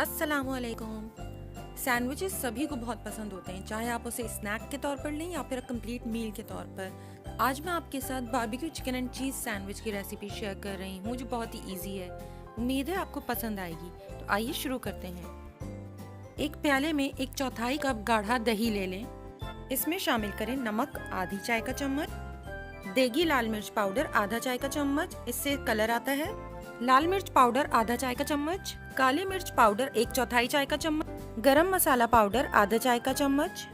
अस्सलामुअलैकुम। सैंडविचेस सभी को बहुत पसंद होते हैं, चाहे आप उसे स्नैक के तौर पर लें या फिर कंप्लीट मील के तौर पर। आज मैं आपके साथ barbecue chicken and cheese sandwich की रेसिपी शेयर कर रही हूँ जो बहुत ही इजी है। उम्मीद है आपको पसंद आएगी। तो आइए शुरू करते हैं। एक प्याले में 1/4 कप गाढ़ा दही ले लें। इसमें शामिल करें नमक आधी चाय का चम्मच, देगी लाल मिर्च पाउडर आधा चाय का चम्मच, इससे कलर आता है। लाल मिर्च पाउडर आधा चाय का चम्मच, काली मिर्च पाउडर 1/4 चाय का चम्मच, गरम मसाला पाउडर आधा चाय का चम्मच,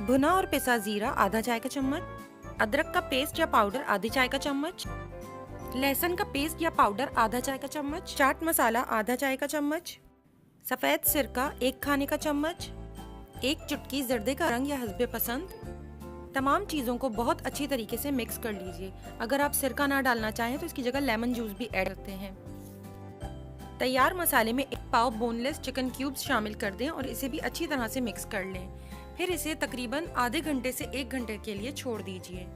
भुना और पिसा जीरा आधा चाय का चम्मच, अदरक का पेस्ट या पाउडर आधी चाय का चम्मच, लहसुन का पेस्ट या पाउडर आधा चाय का चम्मच, चाट मसाला आधा चाय का चम्मच, सफेद सिरका 1 खाने का चम्मच, 1 चुटकी जर्दे का रंग या हस्बे पसंद। तमाम चीज़ों को बहुत अच्छी तरीके से मिक्स कर लीजिए। अगर आप सिरका ना डालना चाहें तो इसकी जगह लेमन जूस भी ऐड करते हैं। तैयार मसाले में 1 पाव बोनलेस चिकन क्यूब्स शामिल कर दें और इसे भी अच्छी तरह से मिक्स कर लें। फिर इसे तकरीबन आधे घंटे से 1 घंटे के लिए छोड़ दीजिए।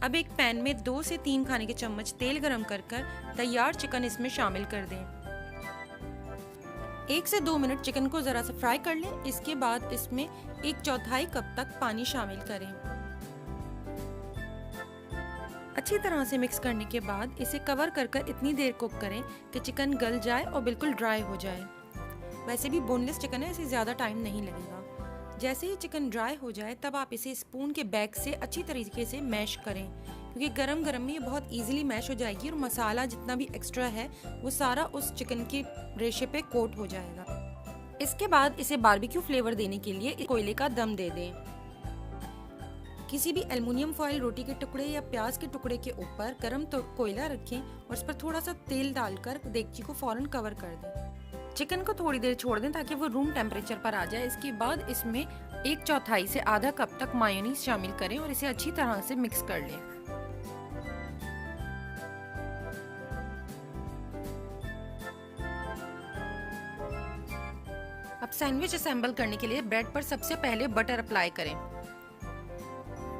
अब एक पैन में 2 से 3 खाने के चम्मच तेल गरम कर तैयार चिकन इसमें शामिल कर दें। 1 से 2 मिनट चिकन को ज़रा सा फ्राई कर लें। इसके बाद इसमें 1/4 कप तक पानी शामिल करें। अच्छी तरह से मिक्स करने के बाद इसे कवर कर इतनी देर कुक करें कि चिकन गल जाए और बिल्कुल ड्राई हो जाए। वैसे भी बोनलेस चिकन है, इसे ज़्यादा टाइम नहीं लगेगा। जैसे ही चिकन ड्राई हो जाए तब आप इसे स्पून के बैक से अच्छी तरीके से मैश करें, क्योंकि गरम गरम में ये बहुत इजीली मैश हो जाएगी और मसाला जितना भी एक्स्ट्रा है वो सारा उस चिकन के रेशे पे कोट हो जाएगा। इसके बाद इसे बारबेक्यू फ्लेवर देने के लिए कोयले का दम दे दें। किसी भी एल्युमिनियम फॉइल रोटी के टुकड़े या प्याज के टुकड़े के ऊपर गरम कोयला रखें और उस पर थोड़ा सा तेल डालकर देगची को फौरन कवर कर दें। चिकन को थोड़ी देर छोड़ दें ताकि वो रूम टेम्परेचर पर आ जाए। इसके बाद इसमें 1/4 से आधा कप तक मायोनीज शामिल करें और इसे अच्छी तरह से मिक्स कर लें। अब सैंडविच असेंबल करने के लिए ब्रेड पर सबसे पहले बटर अप्लाई करें।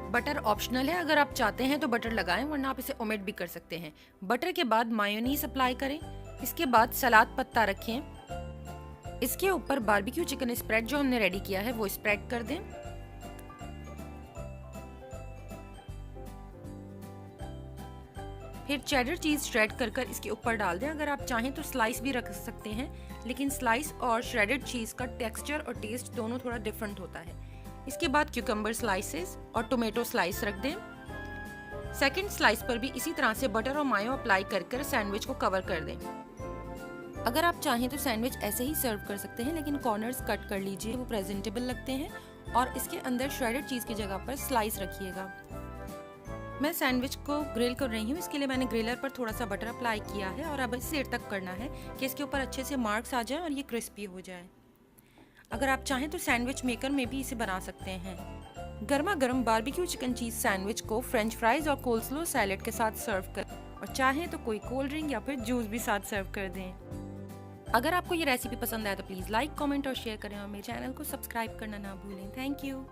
बटर ऑप्शनल है, अगर आप चाहते हैं तो बटर लगाएं, वरना आप इसे ओमिट भी कर सकते हैं। बटर के बाद मायोनीज अप्लाई करें। इसके बाद सलाद पत्ता रखें। इसके ऊपर बारबेक्यू चिकन स्प्रेड जो हमने रेडी किया है वो स्प्रेड कर दें। फिर चेडर चीज श्रेड कर इसके ऊपर डाल दें। अगर आप चाहें तो स्लाइस भी रख सकते हैं, लेकिन स्लाइस और श्रेडेड चीज का टेक्सचर और टेस्ट दोनों थोड़ा डिफरेंट होता है। इसके बाद क्यूकम्बर स्लाइसेस और टोमेटो स्लाइस रख दें। सेकंड स्लाइस पर भी इसी तरह से बटर और मायो अप्लाई कर सैंडविच को कवर कर दें। अगर आप चाहें तो सैंडविच ऐसे ही सर्व कर सकते हैं, लेकिन कॉर्नर्स कट कर लीजिए, वो प्रेजेंटेबल लगते हैं। और इसके अंदर श्रेडेड चीज़ की जगह पर स्लाइस रखिएगा। मैं सैंडविच को ग्रिल कर रही हूँ, इसके लिए मैंने ग्रिलर पर थोड़ा सा बटर अप्लाई किया है और अब इस देर तक करना है कि इसके ऊपर अच्छे से मार्क्स आ जाए और ये क्रिस्पी हो जाए। अगर आप चाहें तो सैंडविच मेकर में भी इसे बना सकते हैं। गर्मा गर्म बारबेक्यू चिकन चीज़ सैंडविच को फ्रेंच फ्राइज और कोल्स्लो सैलेड के साथ सर्व कर, और चाहें तो कोई कोल्ड ड्रिंक या फिर जूस भी साथ सर्व कर दें। अगर आपको ये रेसिपी पसंद आए तो प्लीज़ लाइक, कमेंट और शेयर करें और मेरे चैनल को सब्सक्राइब करना ना भूलें। Thank you.